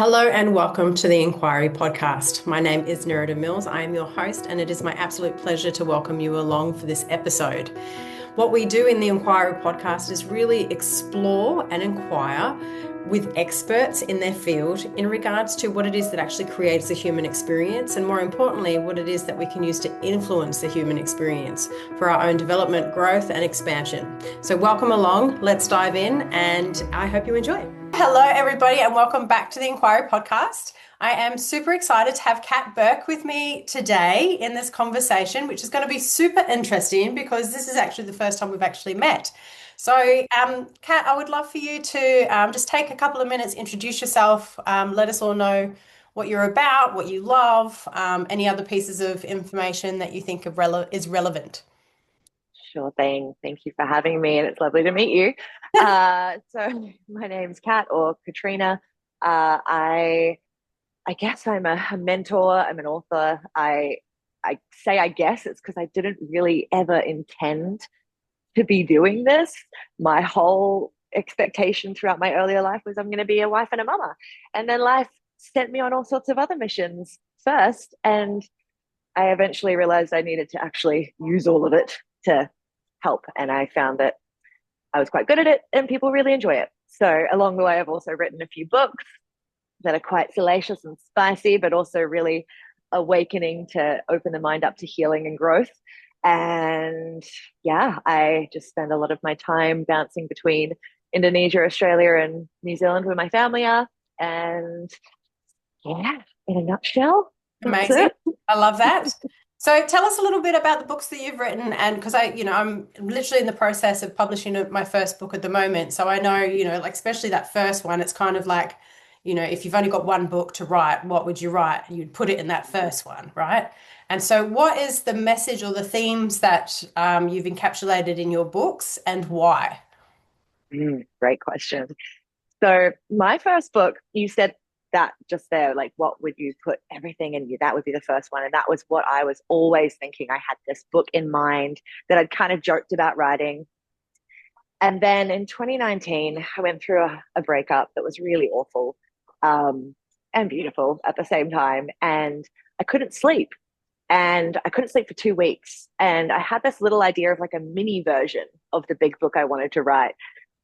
Hello and welcome to the Enquiry podcast. My name is Nerida Mills. I am your host, and it is my absolute pleasure to welcome you along for this episode. What we do in the Enquiry podcast is really explore and inquire with experts in their field in regards to what it is that actually creates a human experience, and more importantly, what it is that we can use to influence the human experience for our own development, growth, and expansion. So, welcome along. Let's dive in, and I hope you enjoy. Hello, everybody, and welcome back to the Enquiry podcast. I am super excited to have Kat Burke with me today in this conversation, which is going to be super interesting because this is actually the first time we've actually met. So, Kat, I would love for you to just take a couple of minutes, introduce yourself, let us all know what you're about, what you love, any other pieces of information that you think is relevant. Sure thing. Thank you for having me, and it's lovely to meet you. So my name's Kat or Katrina. I guess I'm a mentor. I'm an author. I say I guess it's because I didn't really ever intend to be doing this. My whole expectation throughout my earlier life was I'm going to be a wife and a mama, and then life sent me on all sorts of other missions first, and I eventually realized I needed to actually use all of it to help. And I found that I was quite good at it and people really enjoy it. So along the way, I've also written a few books that are quite salacious and spicy, but also really awakening to open the mind up to healing and growth. And yeah, I just spend a lot of my time bouncing between Indonesia, Australia, and New Zealand where my family are. And yeah, in a nutshell, that's Amazing. it. I love that. So tell us a little bit about the books that you've written, and because I'm literally in the process of publishing my first book at the moment. So I know, like especially that first one, it's kind of like, if you've only got one book to write, what would you write? You'd put it in that first one, right? And so what is the message or the themes that you've encapsulated in your books and why? Great question. So my first book, you said that just there, like what would you put everything in you? That would be the first one. And that was what I was always thinking. I had this book in mind that I'd kind of joked about writing. And then in 2019, I went through a breakup that was really awful um, and beautiful at the same time. And I couldn't sleep. And I couldn't sleep for 2 weeks. And I had this little idea of like a mini version of the big book I wanted to write,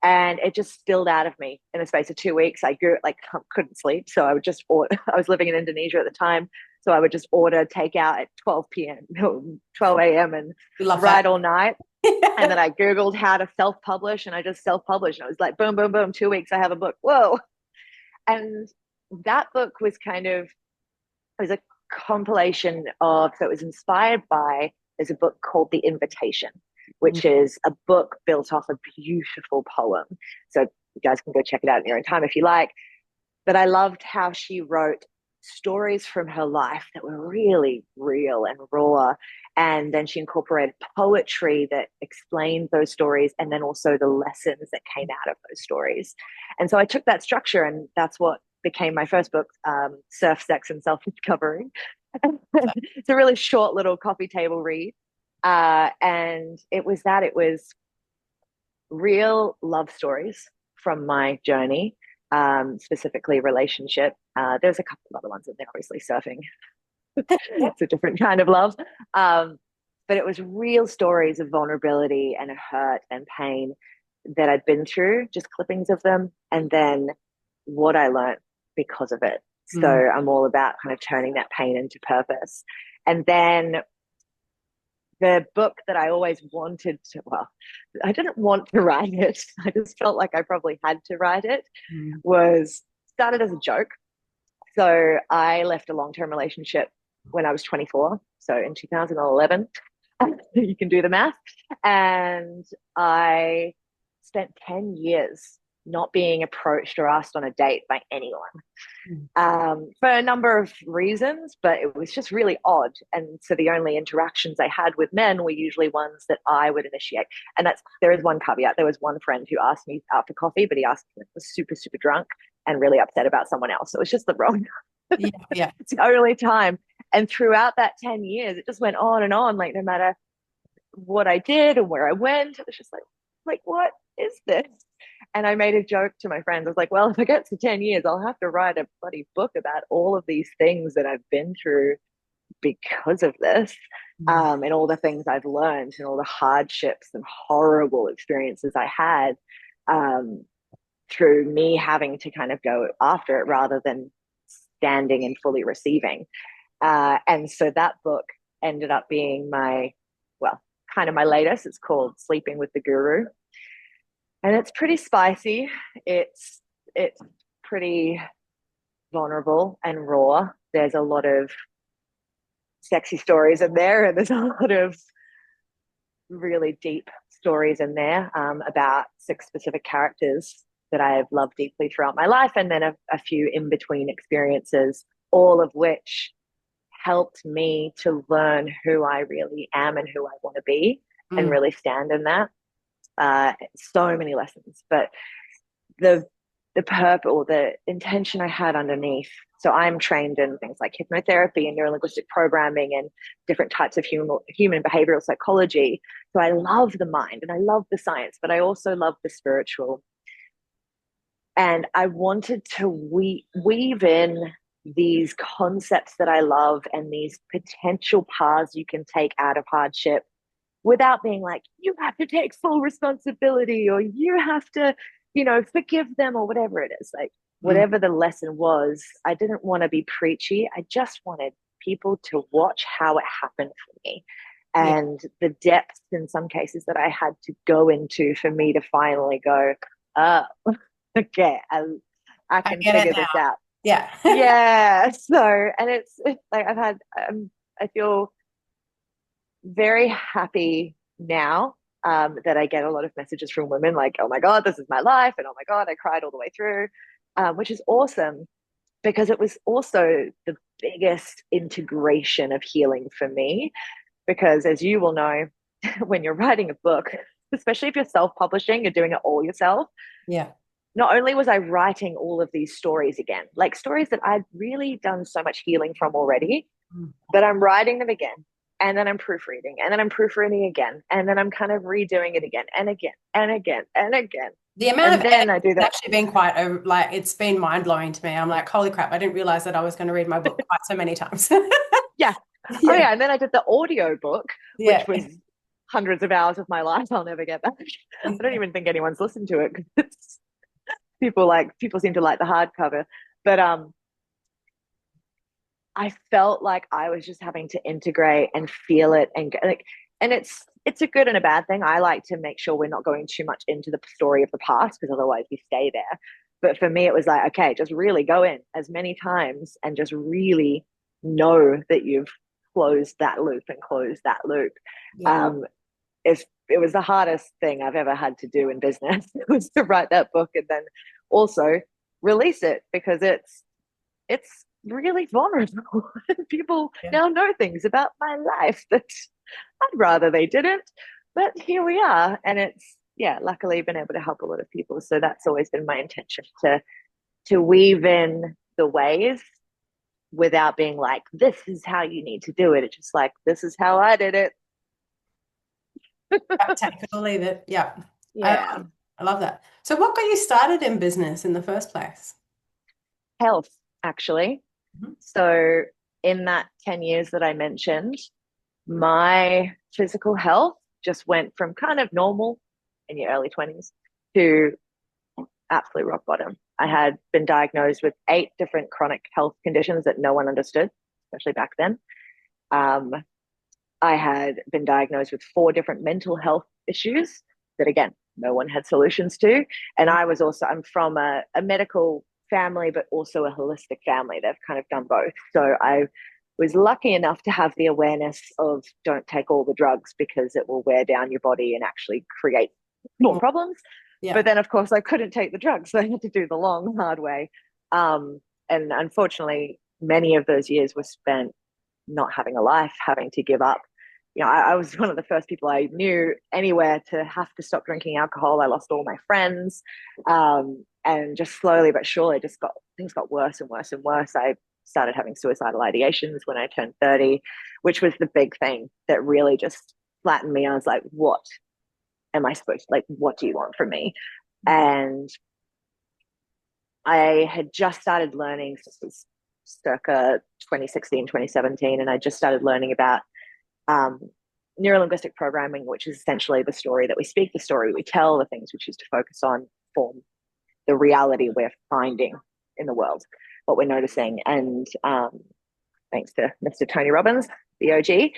and it just spilled out of me in the space of 2 weeks. I grew like couldn't sleep, so I would just order. I was living in Indonesia at the time, so I would just order takeout at 12 p.m., 12 a.m., and We love that. write all night. And then I googled how to self-publish, and I just self-published. And I was like, boom, boom, boom, 2 weeks, I have a book. Whoa! And that book was it was a compilation of, so it was inspired by. There's a book called The Invitation, which is a book built off a beautiful poem. So you guys can go check it out in your own time if you like. But I loved how she wrote stories from her life that were really real and raw. And then she incorporated poetry that explained those stories, and then also the lessons that came out of those stories. And so I took that structure, and that's what became my first book, Surf, Sex, and Self-Discovery. It's a really short little coffee table read. And it was real love stories from my journey, specifically relationship. There's a couple of other ones in there, obviously surfing. It's a different kind of love. But it was real stories of vulnerability and hurt and pain that I'd been through, just clippings of them, and then what I learned because of it. So Mm. I'm all about kind of turning that pain into purpose. And then the book that I always wanted to, well, I didn't want to write it. I just felt like I probably had to write it, Mm. was started as a joke. So I left a long-term relationship when I was 24. So in 2011, you can do the math. And I spent 10 years not being approached or asked on a date by anyone, for a number of reasons, but it was just really odd. And so the only interactions I had with men were usually ones that I would initiate. And there is one caveat. There was one friend who asked me out for coffee, but he asked me, was super, super drunk and really upset about someone else. So it was just the wrong. Yeah, yeah. It's the only time. And throughout that 10 years, it just went on and on. Like no matter what I did and where I went, it was just like what is this? And I made a joke to my friends. I was like, well, if I get to 10 years, I'll have to write a bloody book about all of these things that I've been through because of this, and all the things I've learned and all the hardships and horrible experiences I had, through me having to kind of go after it rather than standing and fully receiving. And so that book ended up being well, kind of my latest. It's called Sleeping with the Guru. And it's pretty spicy. It's pretty vulnerable and raw. There's a lot of sexy stories in there, and there's a lot of really deep stories in there, about 6 specific characters that I have loved deeply throughout my life, and then a few in between experiences, all of which helped me to learn who I really am and who I want to be, and really stand in that. So many lessons, but the purpose or the intention I had underneath. So I'm trained in things like hypnotherapy and neurolinguistic programming and different types of human behavioral psychology. So I love the mind and I love the science, but I also love the spiritual. And I wanted to weave in these concepts that I love and these potential paths you can take out of hardship without being like, you have to take full responsibility or you have to, forgive them or whatever it is. Like, whatever the lesson was, I didn't want to be preachy. I just wanted people to watch how it happened for me and the depths in some cases that I had to go into for me to finally go, oh, okay, I can figure this out. Yeah. Yeah. So, and it's like I feel very happy now, that I get a lot of messages from women like, oh my God, this is my life. And oh my God, I cried all the way through, which is awesome because it was also the biggest integration of healing for me. Because as you will know, when you're writing a book, especially if you're self-publishing, you're doing it all yourself. Yeah. Not only was I writing all of these stories again, like stories that I'd really done so much healing from already, but I'm writing them again. And then I'm proofreading, and then I'm proofreading again, and then I'm kind of redoing it again and again and again and again. The amount and of then I do that. It's actually been quite it's been mind blowing to me. I'm like, holy crap, I didn't realize that I was going to read my book quite so many times. Yeah. Oh yeah. And then I did the audio book, which was hundreds of hours of my life I'll never get back. I don't even think anyone's listened to it because people seem to like the hardcover. But I felt like I was just having to integrate and feel it and it's a good and a bad thing. I like to make sure we're not going too much into the story of the past because otherwise we stay there. But for me, it was like, okay, just really go in as many times and just really know that you've closed that loop and closed that loop. Yeah. It was the hardest thing I've ever had to do in business. It was to write that book and then also release it because it's really vulnerable. People now know things about my life that I'd rather they didn't, but here we are. And it's, luckily been able to help a lot of people. So that's always been my intention to weave in the ways without being like, this is how you need to do it. It's just like, this is how I did it. Take it or leave it. Yeah. Yeah. I love that. So what got you started in business in the first place? Health, actually. So in that 10 years that I mentioned, my physical health just went from kind of normal in your early 20s to absolute rock bottom. I had been diagnosed with 8 different chronic health conditions that no one understood, especially back then. I had been diagnosed with 4 different mental health issues that, again, no one had solutions to. And I'm from a medical family, but also a holistic family. They've kind of done both. So I was lucky enough to have the awareness of don't take all the drugs because it will wear down your body and actually create more problems. Yeah. But then, of course, I couldn't take the drugs. So I had to do the long, hard way. And unfortunately, many of those years were spent not having a life, having to give up. I was one of the first people I knew anywhere to have to stop drinking alcohol. I lost all my friends. And just slowly but surely things got worse and worse and worse. I started having suicidal ideations when I turned 30, which was the big thing that really just flattened me. I was like, what am I supposed to, what do you want from me? And I had just started learning, this was circa 2016, 2017, and I just started learning about um, neurolinguistic programming, which is essentially the story that we speak, the story we tell, the things we choose to focus on form the reality we're finding in the world, what we're noticing. And thanks to Mr. Tony Robbins, the OG.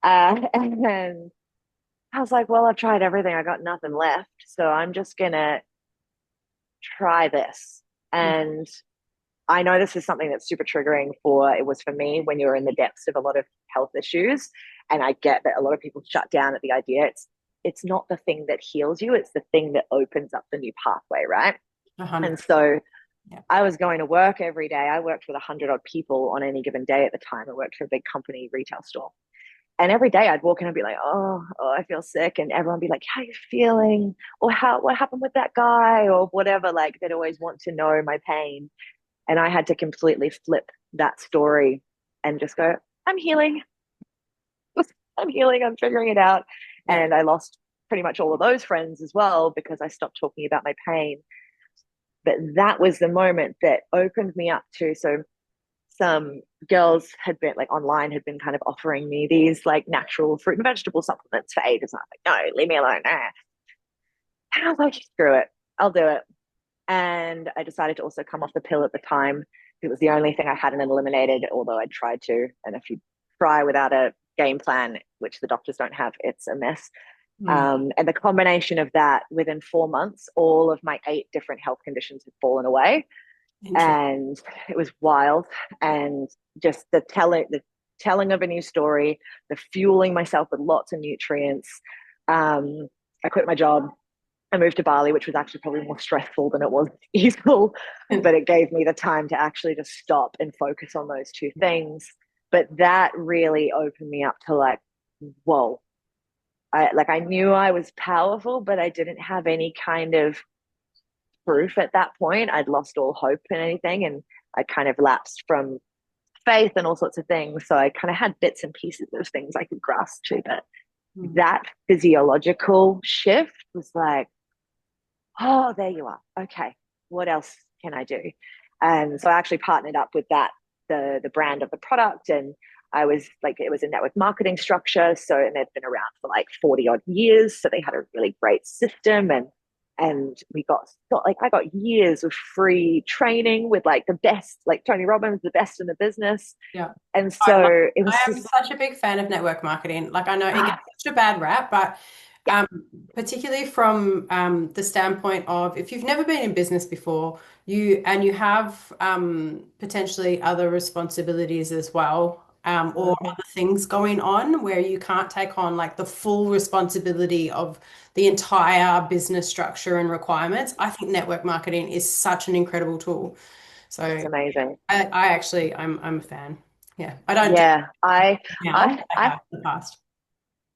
And I was like, well, I've tried everything. I got nothing left. So I'm just going to try this. And I know this is something that's super triggering it was for me when you're in the depths of a lot of health issues. And I get that a lot of people shut down at the idea. It's not the thing that heals you. It's the thing that opens up the new pathway, right? 100%. And so Yeah. I was going to work every day. I worked with 100 odd people on any given day at the time. I worked for a big company retail store. And every day I'd walk in and be like, oh, I feel sick. And everyone would be like, how are you feeling? Or what happened with that guy? Or whatever. Like they'd always want to know my pain. And I had to completely flip that story and just go, I'm healing. I'm healing. I'm figuring it out. Yeah. And I lost pretty much all of those friends as well because I stopped talking about my pain. But that was the moment that opened me up to, so some girls had been like online had been kind of offering me these like natural fruit and vegetable supplements for ages. And I was like, no, leave me alone. Nah. And I was like, screw it, I'll do it. And I decided to also come off the pill at the time. It was the only thing I hadn't eliminated, although I tried to. And if you try without a game plan, which the doctors don't have, it's a mess. And the combination of that, within 4 months, all of my 8 different health conditions had fallen away. And it was wild. And just the telling of a new story, the fueling myself with lots of nutrients. I quit my job. I moved to Bali, which was actually probably more stressful than it was easeful, but it gave me the time to actually just stop and focus on those 2 things. But that really opened me up to like, whoa. I knew I was powerful, but I didn't have any kind of proof at that point. I'd lost all hope in anything, and I kind of lapsed from faith and all sorts of things. So I kind of had bits and pieces of things I could grasp to, but that physiological shift was like, oh, there you are. Okay, what else can I do? And so I actually partnered up with the brand of the product, and I was like, it was a network marketing structure. So, and they've been around for like 40 odd years. So they had a really great system, and we got like, I got years of free training with like the best, like Tony Robbins, the best in the business. Yeah. And so it was I am just such a big fan of network marketing. Like I know it gets such a bad rap, but particularly from the standpoint of if you've never been in business before, you have potentially other responsibilities as well, or other things going on where you can't take on like the full responsibility of the entire business structure and requirements. I think network marketing is such an incredible tool. So it's amazing. I actually I'm a fan. Yeah, I don't do it Yeah, now. I I have in the past.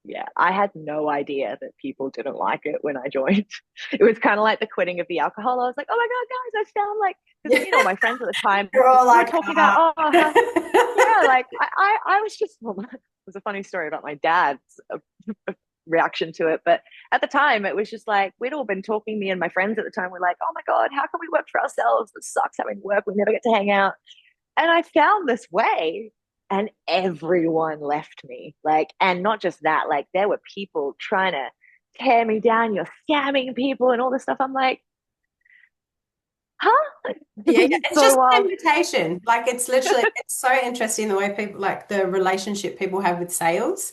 yeah, I had no idea that people didn't like it when I joined. It was kind of like the quitting of the alcohol. I was like, oh my God, guys, I found like, because you know, my friends at the time, You're all we were like, talking about, oh, yeah, like I was just, well, it was a funny story about my dad's reaction to it. But at the time, it was just like, we'd all been talking, me and my friends at the time, we're like, oh my God, how can we work for ourselves? It sucks having work. We never get to hang out. And I found this way, and everyone left me. Like, and not just that, like there were people trying to tear me down. You're scamming people and all this stuff. I'm like, huh? Yeah, it's So just an wild. invitation. Like it's literally, it's so interesting the way people like the relationship people have with sales.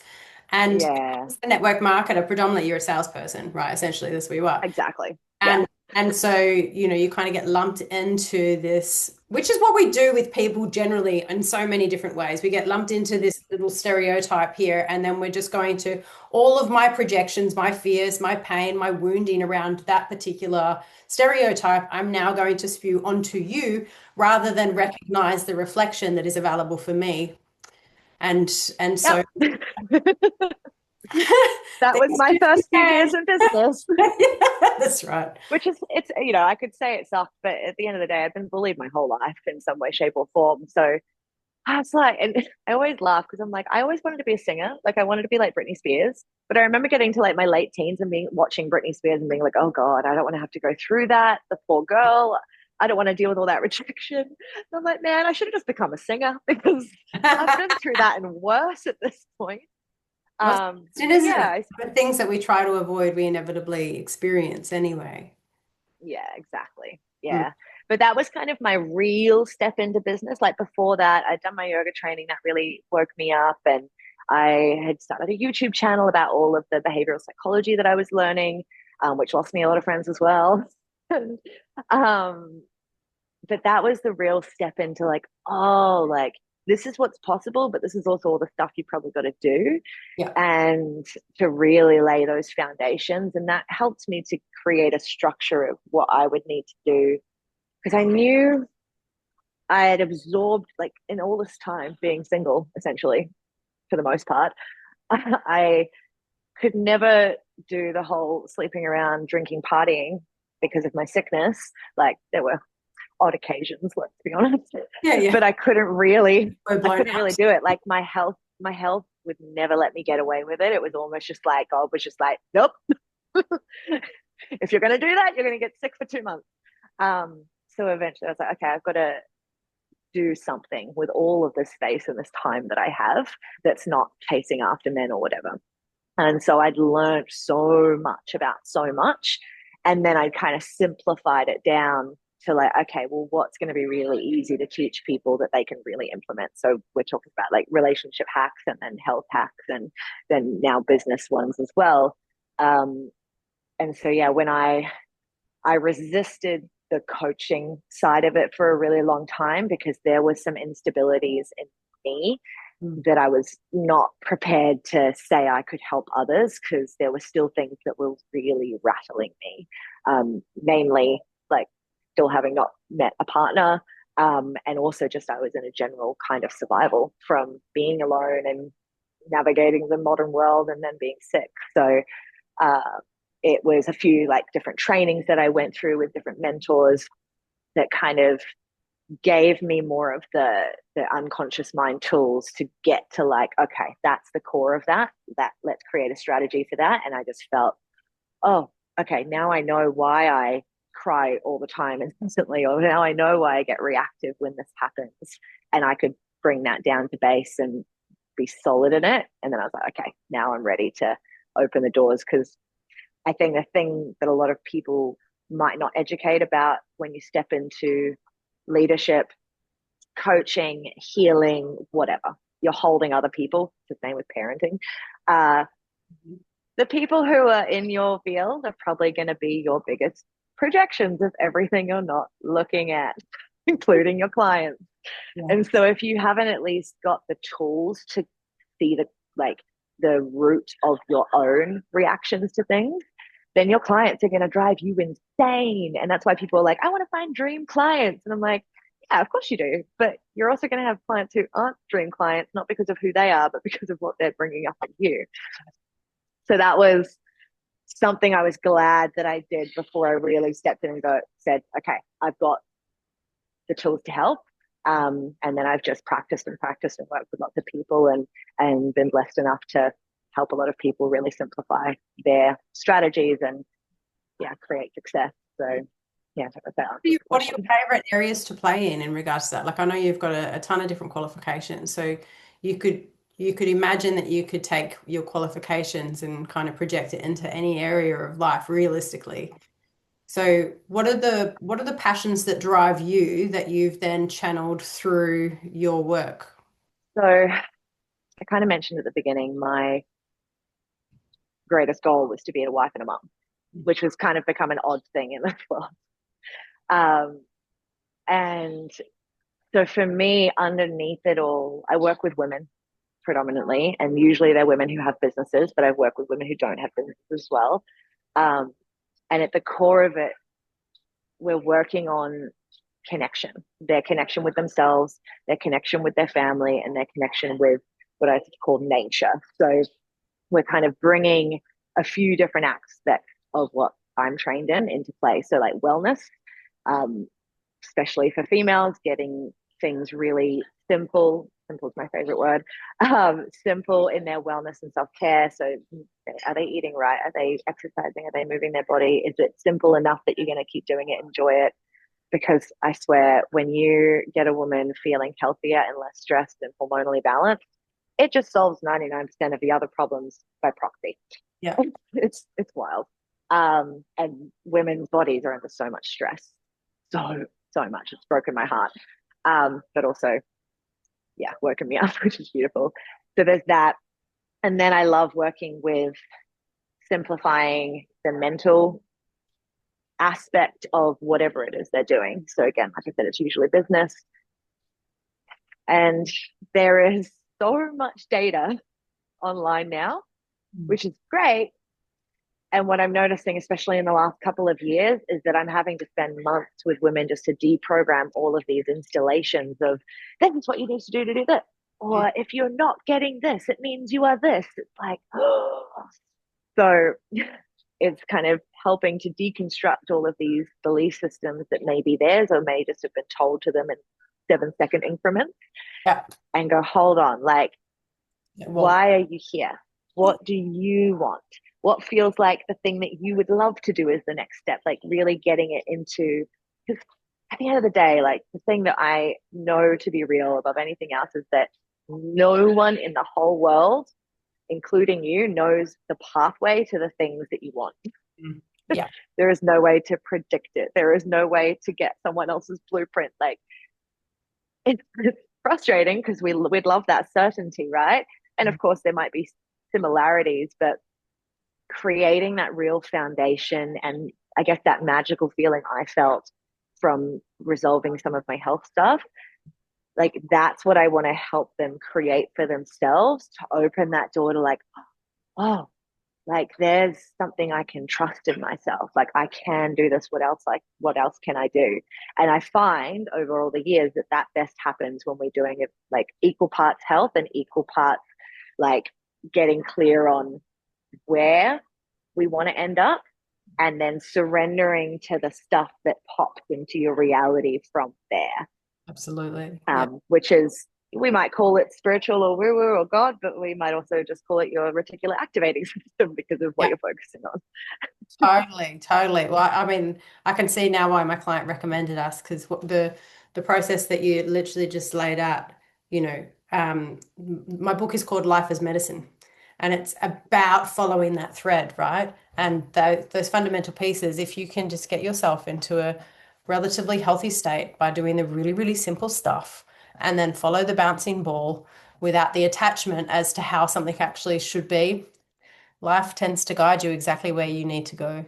And Yeah, as a network marketer, predominantly you're a salesperson, right? Essentially, that's where you are. exactly. Yeah, And so, you kind of get lumped into this, which is what we do with people generally in so many different ways. We get lumped into this little stereotype here, and then we're just going to all of my projections, my fears, my pain, my wounding around that particular stereotype, I'm now going to spew onto you rather than recognize the reflection that is available for me. And so yep. That was my first few years in business. That's right. Which is, it's, you know, I could say it sucked, but at the end of the day, I've been bullied my whole life in some way, shape, or form. So I was like, and I always laugh because I'm like, I always wanted to be a singer. Like I wanted to be like Britney Spears. But I remember getting to like my late teens and being watching Britney Spears and being like, oh God, I don't want to have to go through that. The poor girl. I don't want to deal with all that rejection. And I'm like, man, I should have just become a singer because I've been through that and worse at this point. What's it, But isn't it? yeah, The things that we try to avoid, we inevitably experience anyway. yeah, exactly. Mm. Yeah. But that was kind of my real step into business. Like before that, I'd done my yoga training that really woke me up. And I had started a YouTube channel about all of the behavioral psychology that I was learning, which lost me a lot of friends as well. and, um, but that was the real step into like, oh, like this is what's possible, but this is also all the stuff you probably got to do Yeah. and to really lay those foundations. And that helped me to create a structure of what I would need to do because I knew I had absorbed, like, in all this time being single, essentially, for the most part, I could never do the whole sleeping around, drinking, partying because of my sickness. Like, there were odd occasions, let's be honest, Yeah, yeah. but We're I blown couldn't really out. do it. Like, my health would never let me get away with it. It was almost just like God was just like, nope. If you're going to do that, you're going to get sick for 2 months. So eventually I was like, okay, I've got to do something with all of this space and this time that I have that's not chasing after men or whatever. And so I'd learned so much about so much. And then I'd kind of simplified it down to like, okay, well, what's going to be really easy to teach people that they can really implement? So we're talking about like relationship hacks and then health hacks and then now business ones as well. Um, and so, yeah, when I resisted the coaching side of it for a really long time because there was some instabilities in me Mm. that I was not prepared to say I could help others because there were still things that were really rattling me, namely like still having not met a partner. And also just I was in a general kind of survival from being alone and navigating the modern world and then being sick. So uh, it was a few like different trainings that I went through with different mentors that kind of gave me more of the unconscious mind tools to get to like, okay, that's the core of that let's create a strategy for that. And I just felt, oh, okay, now I know why I cry all the time instantly, or now I know why I get reactive when this happens. And I could bring that down to base and be solid in it. And then I was like, okay, now I'm ready to open the doors because I think the thing that a lot of people might not educate about when you step into leadership, coaching, healing, whatever, you're holding other people, the same with parenting. Uh, the people who are in your field are probably going to be your biggest projections of everything you're not looking at, including your clients. Yeah. And so if you haven't at least got the tools to see like the root of your own reactions to things, then your clients are going to drive you insane. And that's why people are like, I want to find dream clients. And I'm like, yeah, of course you do. But you're also going to have clients who aren't dream clients, not because of who they are, but because of what they're bringing up in you. So that was something I was glad that I did before I really stepped in and said, okay, I've got the tools to help. And then I've just practiced and practiced and worked with lots of people and been blessed enough to help a lot of people really simplify their strategies and yeah, create success. So yeah, if that answers the What are your question. favorite areas to play in regards to that? Like I know you've got a ton of different qualifications, so you could you could imagine that you could take your qualifications and kind of project it into any area of life realistically. So what are the passions that drive you that you've then channeled through your work? So I kind of mentioned at the beginning, my greatest goal was to be a wife and a mom, which has kind of become an odd thing in this world. Um, and so for me, underneath it all, I work with women predominantly, and usually they're women who have businesses, but I've worked with women who don't have businesses as well. Um, and at the core of it, we're working on connection, their connection with themselves, their connection with their family, and their connection with what I call nature. So we're kind of bringing a few different aspects of what I'm trained in into play. So like wellness, um, especially for females, getting things really simple simple is my favorite word, simple in their wellness and self-care. So are they eating right? Are they exercising? Are they moving their body? Is it simple enough that you're going to keep doing it, enjoy it? Because I swear, when you get a woman feeling healthier and less stressed and hormonally balanced, it just solves 99% of the other problems by proxy. Yeah. It's wild. And women's bodies are under so much stress. So much. It's broken my heart. But also, yeah, working me up, which is beautiful. So there's that. And then I love working with simplifying the mental aspect of whatever it is they're doing. So again, like I said, it's usually business. And there is so much data online now, which is great. And what I'm noticing, especially in the last couple of years, is that I'm having to spend months with women just to deprogram all of these installations of this is what you need to do this. Or if you're not getting this, it means you are this. It's like, oh. So it's kind of helping to deconstruct all of these belief systems that may be theirs or may just have been told to them in 7-second increments. Yeah. And go, hold on, like, why are you here? What do you want? What feels like the thing that you would love to do is the next step? Like really getting it into, because at the end of the day, like the thing that I know to be real above anything else is that no one in the whole world, including you, knows the pathway to the things that you want. Yeah. There is no way to predict it. There is no way to get someone else's blueprint. Like it's frustrating because we'd love that certainty, right? And of course there might be similarities, but creating that real foundation and I guess that magical feeling I felt from resolving some of my health stuff, like that's what I want to help them create for themselves, to open that door to like, oh, like there's something I can trust in myself. Like I can do this. What else can I do? And I find over all the years that that best happens when we're doing it like equal parts health and equal parts like getting clear on where we want to end up and then surrendering to the stuff that pops into your reality from there. Absolutely. Which is, we might call it spiritual or woo woo or God, but we might also just call it your reticular activating system because of what you're focusing on. Totally. Well, I mean, I can see now why my client recommended us because the process that you literally just laid out, my book is called Life as Medicine, and it's about following that thread, right? And those fundamental pieces, if you can just get yourself into a relatively healthy state by doing the really, really simple stuff and then follow the bouncing ball without the attachment as to how something actually should be, life tends to guide you exactly where you need to go.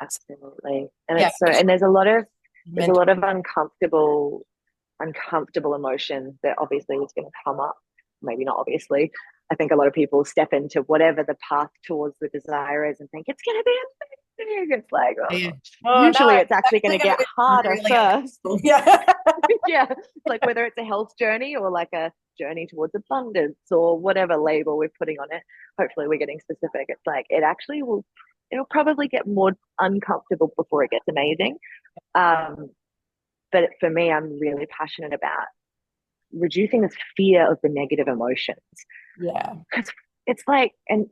Absolutely. And Yeah. it's so, and there's a lot of Mental. uncomfortable emotion that obviously is going to come up. Maybe not obviously. I think a lot of people step into whatever the path towards the desire is and think it's going to be amazing. It's like, Yeah. usually No, it's actually going to get harder really first. Yeah. Yeah. Like whether it's a health journey or like a journey towards abundance or whatever label we're putting on it. Hopefully we're getting specific. It's like it'll probably get more uncomfortable before it gets amazing. But for me, I'm really passionate about reducing this fear of the negative emotions. Yeah. It's like, and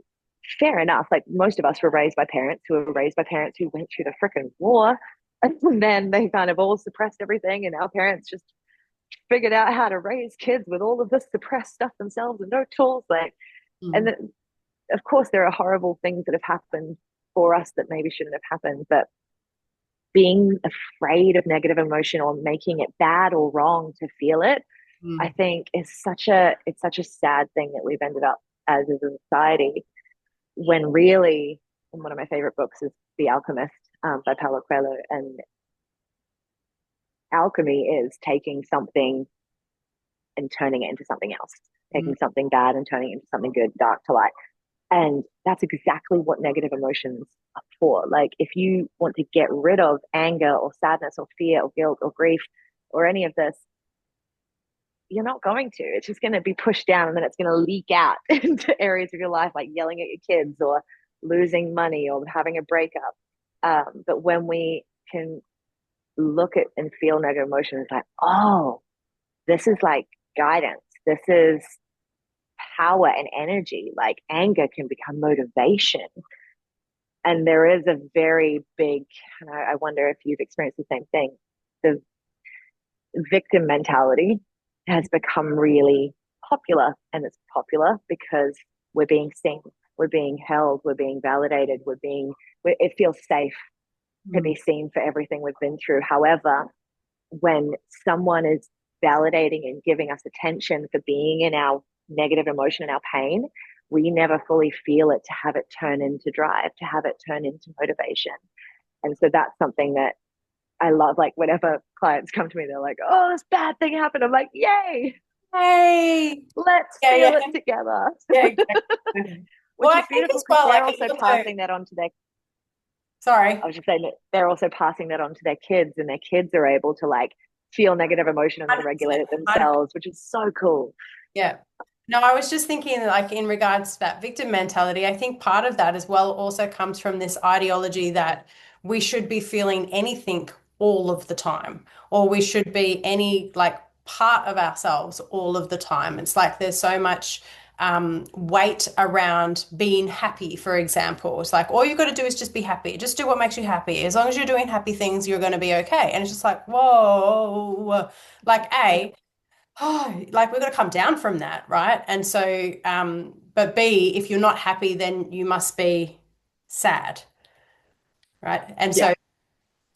fair enough, like most of us were raised by parents who went through the freaking war. And then they kind of all suppressed everything. And our parents just figured out how to raise kids with all of this suppressed stuff themselves and no tools. Like, and then, of course, there are horrible things that have happened for us that maybe shouldn't have happened. But being afraid of negative emotion or making it bad or wrong to feel it, I think it's such a sad thing that we've ended up as a society when really, and one of my favorite books is The Alchemist by Paulo Coelho, and alchemy is taking something and turning it into something else, taking something bad and turning it into something good, dark to light. And that's exactly what negative emotions are for. Like if you want to get rid of anger or sadness or fear or guilt or grief or any of this, you're not going to. It's just going to be pushed down and then it's going to leak out into areas of your life, like yelling at your kids or losing money or having a breakup. But when we can look at and feel negative emotions, like, oh, this is like guidance. This is power and energy. Like anger can become motivation. And there is a very big, and I wonder if you've experienced the same thing. The victim mentality has become really popular, and it's popular because we're being seen, we're being held, we're being validated, it feels safe to be seen for everything we've been through. However, when someone is validating and giving us attention for being in our negative emotion and our pain, we never fully feel it to have it turn into drive, to have it turn into motivation. And so that's something that I love. Like whenever clients come to me, they're like, oh, this bad thing happened. I'm like, yay, Hey. let's Yeah, feel yeah. it together. Yeah, exactly. Which Well, I is think beautiful as because well, they're like also it also, passing that on to their, sorry. I was just saying that they're also passing that on to their kids, and their kids are able to like feel negative emotion and then regulate 100%, it themselves, which is so cool. yeah. No, I was just thinking, like, in regards to that victim mentality, I think part of that as well also comes from this ideology that we should be feeling anything all of the time, or we should be any, like, part of ourselves all of the time. It's like there's so much weight around being happy, for example. It's like all you got to do is just be happy. Just do what makes you happy. As long as you're doing happy things, you're going to be okay. And it's just like, whoa, like, oh, like we've got to come down from that, right? And so, but B, if you're not happy, then you must be sad, right? And Yeah. so,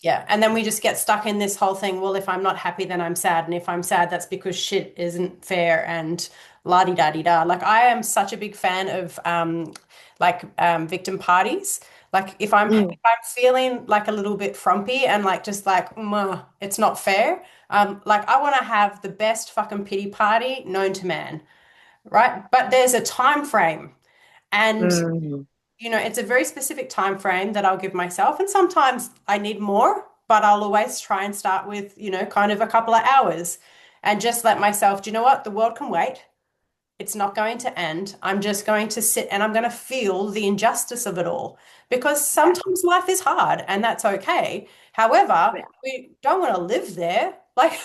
yeah. And then we just get stuck in this whole thing. Well, if I'm not happy, then I'm sad. And if I'm sad, that's because shit isn't fair and la di da di da. Like I am such a big fan of victim parties. Like if Mm. I'm feeling like a little bit frumpy and like just like it's not fair. Like I want to have the best fucking pity party known to man, right? But there's a time frame, and Mm. it's a very specific time frame that I'll give myself. And sometimes I need more, but I'll always try and start with, kind of a couple of hours and just let myself, do you know what? The world can wait. It's not going to end. I'm just going to sit and I'm going to feel the injustice of it all because Yeah. sometimes life is hard and that's okay. However, Yeah. we don't want to live there. Like,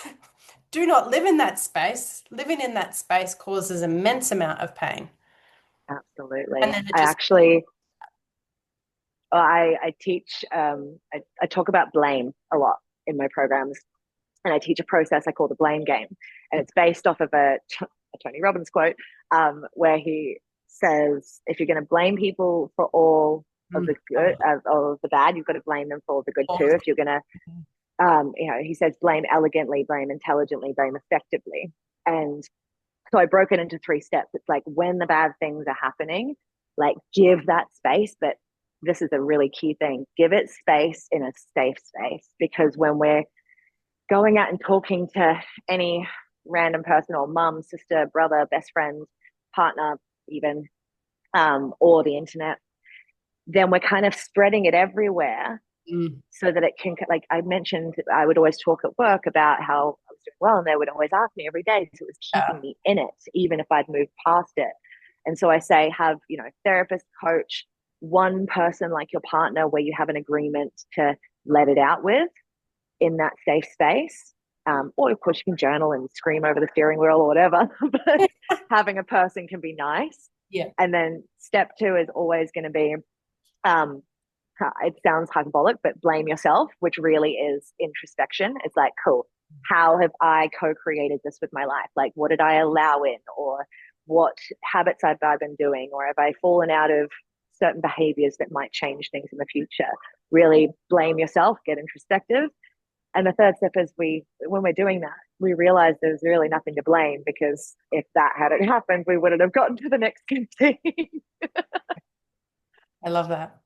do not live in that space. Living in that space causes immense amount of pain. And Absolutely. then it I just, actually, I teach, I talk about blame a lot in my programs, and I teach a process I call the blame game. And it's based off of a Tony Robbins quote, where he says, if you're going to blame people for all of the good, all of the bad, you've got to blame them for all the good too. If you're going to, he says, blame elegantly, blame intelligently, blame effectively. And so I broke it into 3 steps. It's like when the bad things are happening, like give that space. But this is a really key thing, give it space in a safe space, because when we're going out and talking to any random person or mum, sister, brother, best friend, partner, even, or the internet, then we're kind of spreading it everywhere mm, so that it can, like I mentioned, I would always talk at work about how I was doing well, and they would always ask me every day. So it was keeping yeah. me in it, even if I'd moved past it. And so I say, have, therapist, coach, one person like your partner where you have an agreement to let it out with in that safe space. Or of course you can journal and scream over the steering wheel or whatever, but having a person can be nice. Yeah. And then step 2 is always going to be, um, it sounds hyperbolic, but blame yourself, which really is introspection. It's like, cool, how have I co-created this with my life? Like, what did I allow in, or what habits have I been doing, or have I fallen out of certain behaviors that might change things in the future? Really blame yourself, get introspective. And the third step is when we're doing that, we realize there's really nothing to blame, because if that hadn't happened, we wouldn't have gotten to the next thing. I love that.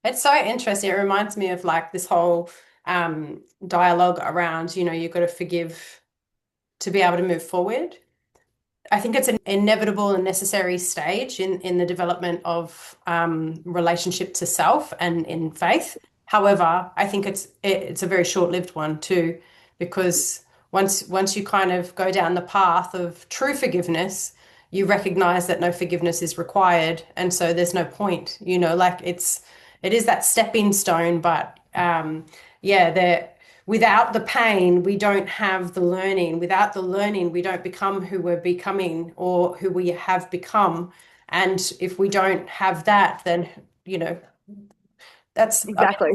It's so interesting. It reminds me of like this whole dialogue around, you've got to forgive to be able to move forward. I think it's an inevitable and necessary stage in the development of relationship to self and in faith. However, I think it's a very short-lived one too, because once you kind of go down the path of true forgiveness, you recognize that no forgiveness is required, and so there's no point. Like it is that stepping stone, but yeah, there. without the pain, we don't have the learning. Without the learning, we don't become who we're becoming or who we have become. And if we don't have that, then, you know, I mean, Exactly.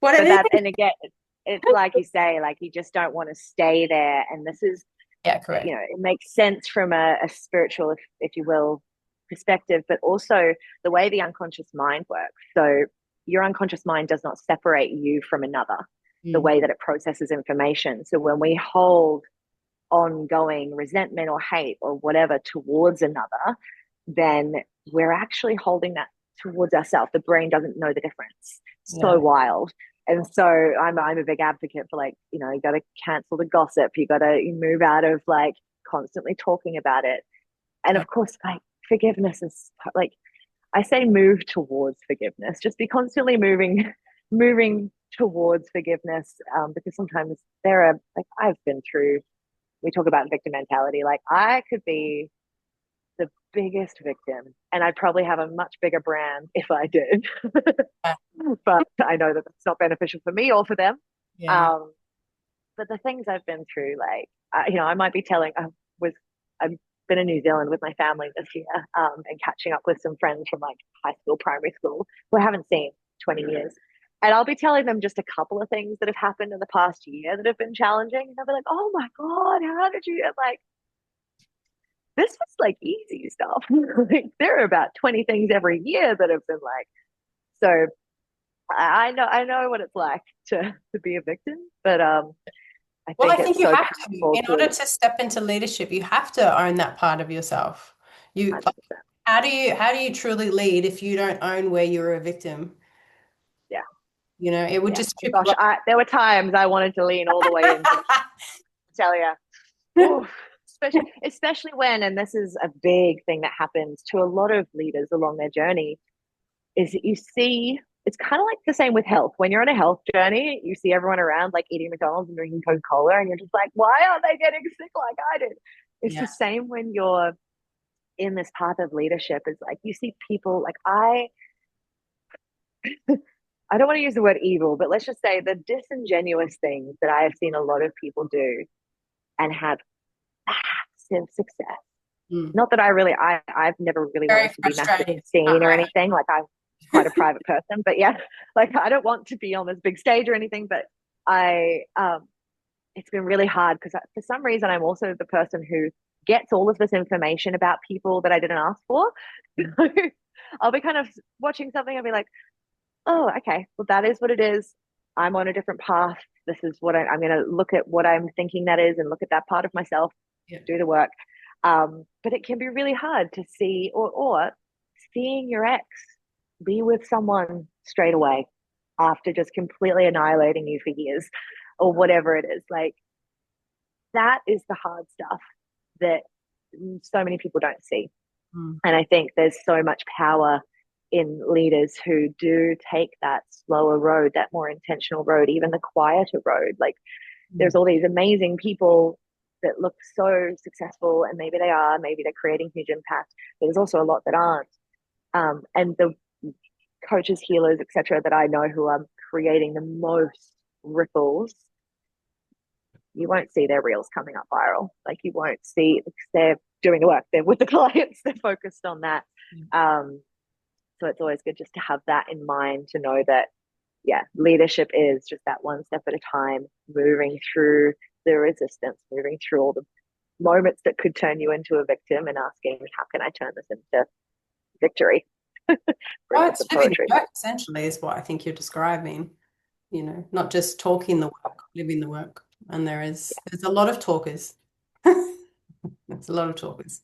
what But it that, is. and again, it's like you say, like you just don't want to stay there. And this is, Yeah, correct. it makes sense from a spiritual, if you will, perspective, but also the way the unconscious mind works. So your unconscious mind does not separate you from another, the Mm. way that it processes information. So when we hold ongoing resentment or hate or whatever towards another, then we're actually holding that towards ourselves. The brain doesn't know the difference. So Yeah. wild. And so I'm a big advocate for, like, you got to cancel the gossip. You got to move out of like constantly talking about it. And Yeah. of course, like, forgiveness is like, I say move towards forgiveness. Just be constantly moving towards forgiveness, because sometimes there are, like, I've been through, we talk about victim mentality. Like, I could be the biggest victim and I'd probably have a much bigger brand if I did. But I know that it's not beneficial for me or for them. Yeah. Um, but the things I've been through, like, I might be telling, I've been in New Zealand with my family this year, and catching up with some friends from like high school, primary school, who I haven't seen 20 years. And I'll be telling them just a couple of things that have happened in the past year that have been challenging. And they'll be like, oh my God, how did you? And like, this was like easy stuff. Like, there are about 20 things every year that have been like, so I know what it's like to be a victim, but I Well, I think think it's you so have to, powerful in order to to step into leadership, you have to own that part of yourself. You, like, 100%. how do you truly lead if you don't own where you're a victim? Yeah, You know, it would yeah. just And trip you gosh, up. there were times I wanted to lean all the way into the, tell you, oh, especially when, and this is a big thing that happens to a lot of leaders along their journey, is that you see, it's kind of like the same with health. When you're on a health journey, you see everyone around like eating McDonald's and drinking Coca-Cola, and you're just like, why aren't they getting sick like I did? It's Yeah. the same when you're in this path of leadership. It's like you see people like, I don't want to use the word evil, but let's just say the disingenuous things that I have seen a lot of people do and have massive success. Mm. Not that I've never really Very wanted to be massively frustrating. seen or anything. Like, I'm quite a private person, but yeah, like, I don't want to be on this big stage or anything. But it's been really hard because for some reason I'm also the person who gets all of this information about people that I didn't ask for. I'll be kind of watching something and be like, oh, okay, well, that is what it is. I'm on a different path. This is what I'm going to look at what I'm thinking that is and look at that part of myself, Yeah. do the work. But it can be really hard to see, or seeing your ex be with someone straight away after just completely annihilating you for years or whatever it is. Like, that is the hard stuff that so many people don't see. Mm. And I think there's so much power in leaders who do take that slower road, that more intentional road, even the quieter road. Like, Mm. there's all these amazing people that look so successful, and maybe they're creating huge impact, but there's also a lot that aren't. And the coaches, healers, etc., that I know who are creating the most ripples, you won't see their reels coming up viral. Like, you won't see, because they're doing the work. They're with the clients. They're focused on that. Um, so it's always good just to have that in mind, to know that, yeah, leadership is just that one step at a time, moving through the resistance, moving through all the moments that could turn you into a victim, and asking, how can I turn this into victory? Oh, Bring in it's some living the poetry. work, essentially, is what I think you're describing. You know, not just talking the work, living the work. And there's a lot of talkers. There's a lot of talkers.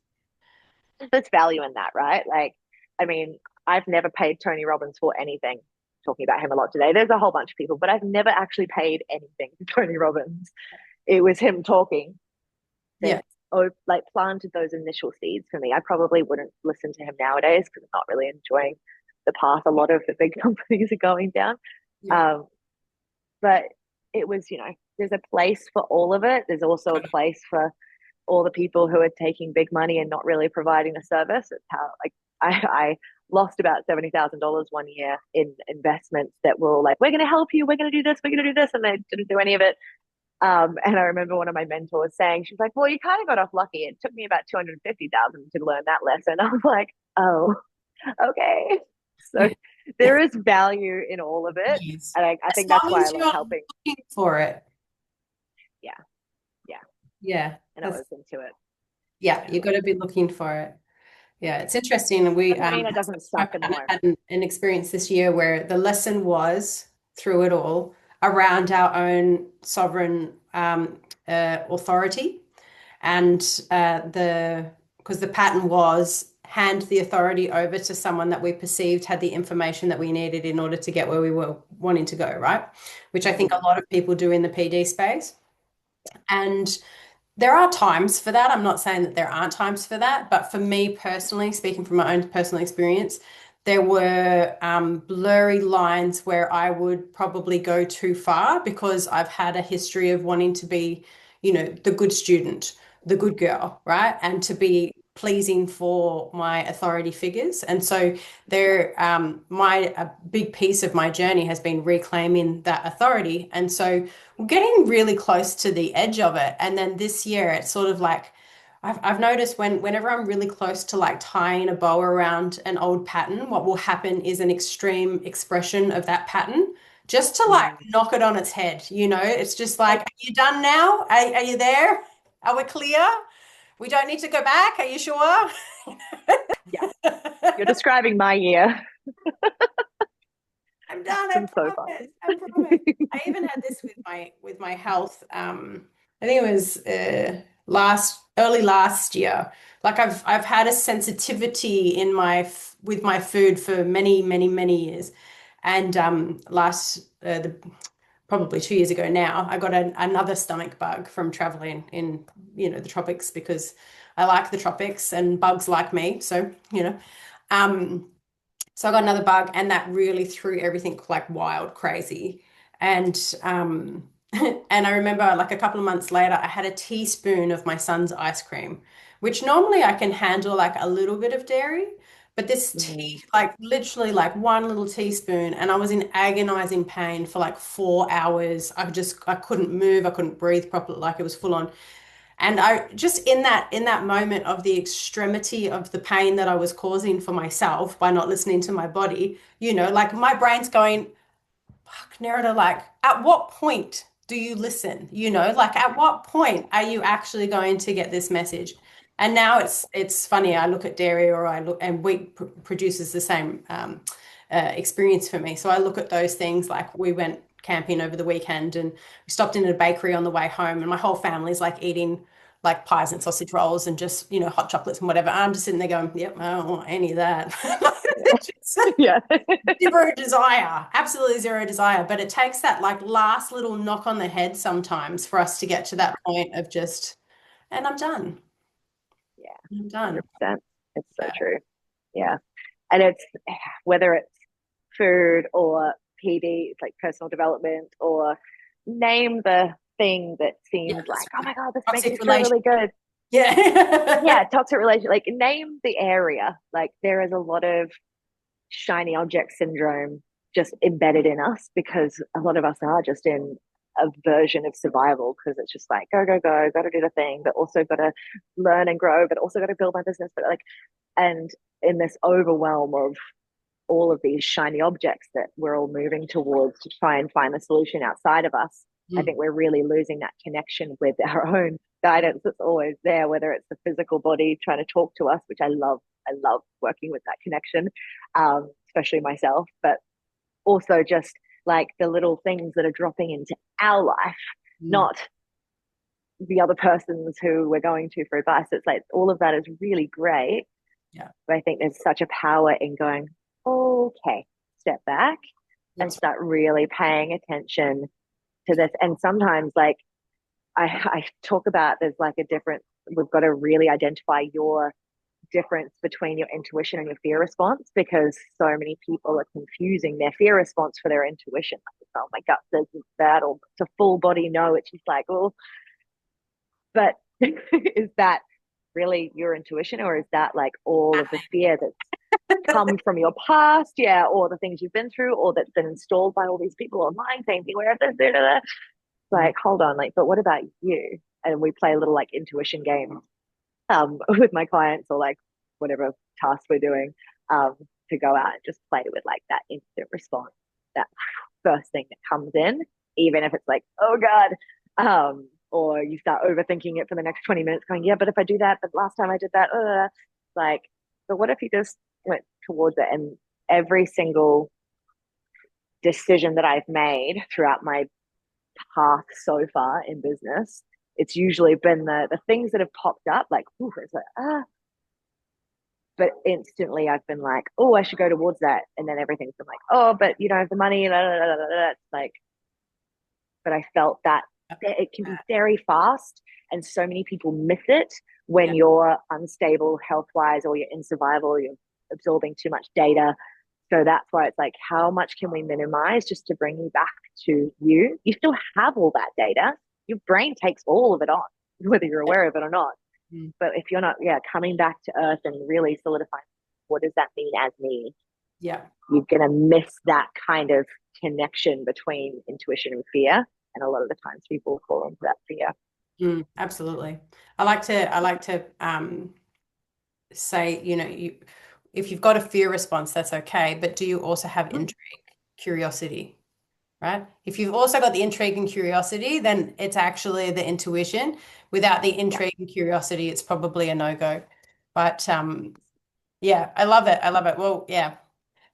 There's value in that, right? Like, I mean, I've never paid Tony Robbins for anything. Talking about him a lot today. There's a whole bunch of people, but I've never actually paid anything to Tony Robbins. It was him talking that, Yeah. like, planted those initial seeds for me. I probably wouldn't listen to him nowadays because I'm not really enjoying the path a lot of the big companies are going down. Yeah. Um, but it was, there's a place for all of it. There's also a place for all the people who are taking big money and not really providing a service. It's how, like, lost about $70,000 one year in investments that were all like, we're going to help you, we're going to do this, we're going to do this, and they didn't do any of it. And I remember one of my mentors saying, she's like, well, you kind of got off lucky. It took me about 250,000 to learn that lesson. I was like, oh, okay. So there is value in all of it. Yes. And I As think that's long why I as love you're helping. looking for it. Yeah. Yeah. Yeah. And I was into it. Yeah, Yeah. you got to be looking for it. Yeah, it's interesting. We Doesn't mean it doesn't my suck in the partner moment. had an experience this year where the lesson was through it all around our own sovereign authority, and the because the pattern was hand the authority over to someone that we perceived had the information that we needed in order to get where we were wanting to go, right? Which I think a lot of people do in the PD space. And there are times for that. I'm not saying that there aren't times for that, but for me personally, speaking from my own personal experience, there were blurry lines where I would probably go too far because I've had a history of wanting to be, the good student, the good girl, right? And to be pleasing for my authority figures. And so a big piece of my journey has been reclaiming that authority. And so we're getting really close to the edge of it. And then this year, it's sort of like I've noticed whenever I'm really close to like tying a bow around an old pattern, what will happen is an extreme expression of that pattern just to like knock it on its head. It's just like, are you done now? Are you there? Are we clear? We don't need to go back. Are you sure? Yes. You're describing my year. I'm done. It's I been so promise. fun. I promise. I even had this with my health. I think it was last early last year. Like I've had a sensitivity in with my food for many many many years, and probably 2 years ago now, I got another stomach bug from traveling in the tropics because I like the tropics and bugs like me. Um, so I got another bug, and that really threw everything like wild, crazy. And and I remember like a couple of months later, I had a teaspoon of my son's ice cream, which normally I can handle like a little bit of dairy, but this like literally like one little teaspoon, and I was in agonizing pain for like 4 hours. I couldn't move, I couldn't breathe properly, like it was full on. And I just in that moment of the extremity of the pain that I was causing for myself by not listening to my body, like my brain's going, fuck, Nerida, like at what point do you listen? Like at what point are you actually going to get this message? And now it's funny. I look at dairy, or I look, and wheat produces the same experience for me. So I look at those things. Like we went camping over the weekend, and we stopped in a bakery on the way home, and my whole family's like eating like pies and sausage rolls and just hot chocolates and whatever. I'm just sitting there going, yep, I don't want any of that. Yeah. Zero desire, absolutely zero desire. But it takes that like last little knock on the head sometimes for us to get to that point of just, and I'm done. Yeah. I'm done. 100%. It's so Yeah. true. Yeah. And it's whether it's food or PD, it's like personal development, or name the thing that Yeah, seems that's like, oh right. my God, this makes me Toxic feel really relationship. good. Yeah. Yeah, toxic relation. Like name the area. Like there is a lot of shiny object syndrome just embedded in us because a lot of us are just in a version of survival because it's just like go go go, got to do the thing, but also got to learn and grow, but also got to build my business, but like, and in this overwhelm of all of these shiny objects that we're all moving towards to try and find the solution outside of us, I think we're really losing that connection with our own guidance that's always there, whether it's the physical body trying to talk to us, which I love. I love working with that connection, especially myself, but also just like the little things that are dropping into our life, not the other persons who we're going to for advice. It's like all of that is really great. Yeah. But I think there's such a power in going, okay, step back and start really paying attention to this. And sometimes, like, I talk about there's like a different, we've got to really identify your difference between your intuition and your fear response because so many people are confusing their fear response for their intuition. Like, oh, my gut says that, or it's a full body no. It's just like, oh, but is that really your intuition, or is that like all of the fear that's come from your past, yeah, or the things you've been through, or that's been installed by all these people online saying, beware of this, da, da, da. Like, hold on, like, but what about you? And we play a little like intuition game with my clients or like whatever task we're doing to go out and just play with like that instant response, that first thing that comes in, even if it's like, oh God. Or you start overthinking it for the next 20 minutes, going, yeah, but if I do that, but last time I did that, like, but what if you just went towards it? And every single decision that I've made throughout my path so far in business, it's usually been the things that have popped up, like, ooh, it's like, but instantly I've been like, oh, I should go towards that. And then everything's been like, oh, but you don't have the money. Blah, blah, blah, blah. It's like, but I felt that it can be very fast. And so many people miss it when you're unstable health wise, or you're in survival, you're absorbing too much data. So that's why it's like, how much can we minimize just to bring you back to you? You still have all that data. Your brain takes all of it on, whether you're aware of it or not. But if you're not, coming back to earth and really solidifying, what does that mean as me? Yeah. You're going to miss that kind of connection between intuition and fear. And a lot of the times people fall into that fear. Absolutely. I like to say, if you've got a fear response, that's okay. But do you also have intrigue, curiosity, right? If you've also got the intrigue and curiosity, then it's actually the intuition. Without the intrigue and curiosity, it's probably a no-go. But yeah, I love it. I love it. Well, yeah.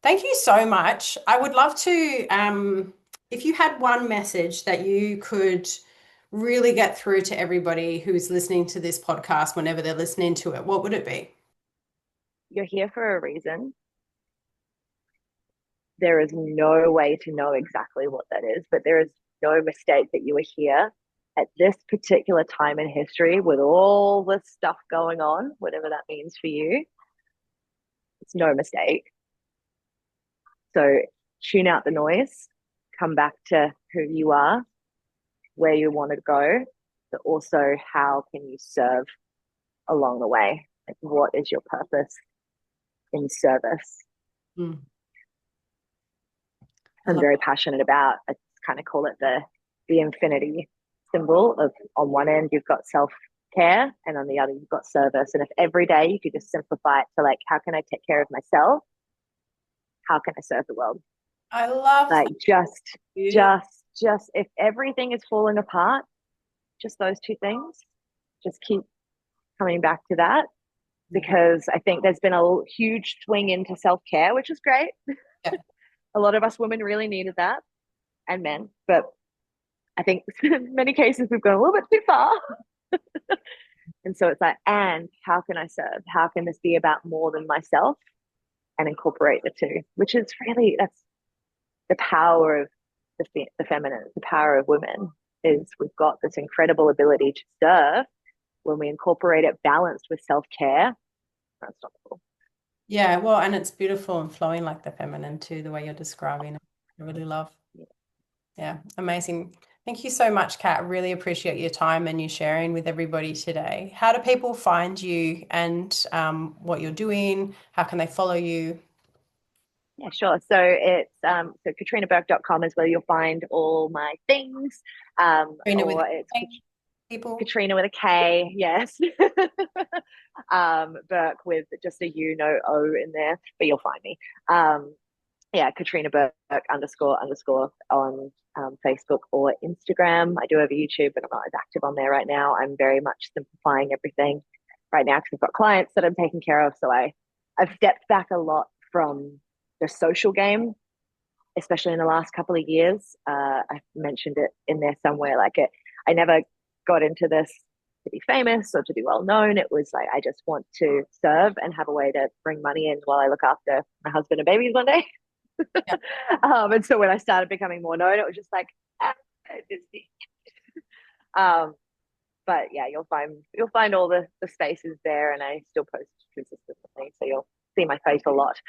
Thank you so much. I would love to, if you had one message that you could really get through to everybody who's listening to this podcast whenever they're listening to it, what would it be? You're here for a reason. There is no way to know exactly what that is, but there is no mistake that you are here at this particular time in history with all this stuff going on, whatever that means for you. It's no mistake. So tune out the noise, come back to who you are, where you want to go, but also how can you serve along the way? Like, what is your purpose in service? Mm. I'm very passionate about. I kind of call it the infinity symbol of, on one end you've got self-care and on the other you've got service. And if every day you could just simplify it to like, how can I take care of myself? How can I serve the world? I love Like, that. just if everything is falling apart, just those two things, just keep coming back to that, because I think there's been a huge swing into self-care, which is great. Yeah. A lot of us women really needed that, and men, but I think in many cases we've gone a little bit too far. And so it's like, and how can I serve? How can this be about more than myself? And incorporate the two, which is really, that's the power of the feminine, the power of women, is we've got this incredible ability to serve when we incorporate it balanced with self-care. Unstoppable. Yeah, well, and it's beautiful and flowing like the feminine too, the way you're describing it. I really love. Yeah, amazing. Thank you so much, Kat. I really appreciate your time and you sharing with everybody today. How do people find you and what you're doing? How can they follow you? Yeah, sure. So it's so katrinaburke.com is where you'll find all my things. Katrina with Or it's people. Katrina with a K, yes. Burke with just a U, no O in there, but you'll find me. Yeah, Katrina Burke __ on Facebook or Instagram. I do have a YouTube, but I'm not as active on there right now. I'm very much simplifying everything right now because I've got clients that I'm taking care of. So I've stepped back a lot from the social game, especially in the last couple of years. I've mentioned it in there somewhere. Like, I never got into this to be famous or to be well known. It was like, I just want to serve and have a way to bring money in while I look after my husband and babies one day. Yeah. And so when I started becoming more known, it was just like, but yeah, you'll find all the spaces there, and I still post consistently, so you'll see my face a lot.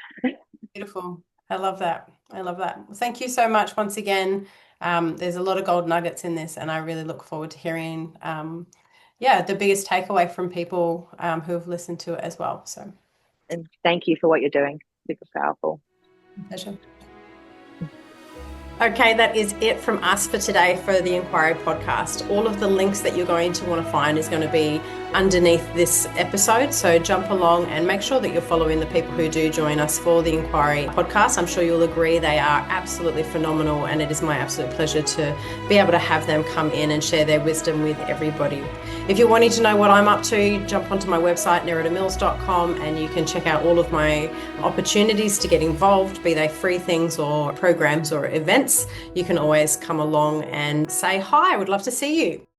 Beautiful. I love that. I love that. Well, thank you so much once again. There's a lot of gold nuggets in this, and I really look forward to hearing, the biggest takeaway from people who have listened to it as well. So, And thank you for what you're doing. super powerful. Pleasure. Okay, that is it from us for today for the Enquiry podcast. All of the links that you're going to want to find is going to be underneath this episode. So jump along and make sure that you're following the people who do join us for the Enquiry podcast. I'm sure you'll agree they are absolutely phenomenal, and it is my absolute pleasure to be able to have them come in and share their wisdom with everybody. If you're wanting to know what I'm up to, jump onto my website, neridamills.com, and you can check out all of my opportunities to get involved, be they free things or programs or events. You can always come along and say hi. I would love to see you.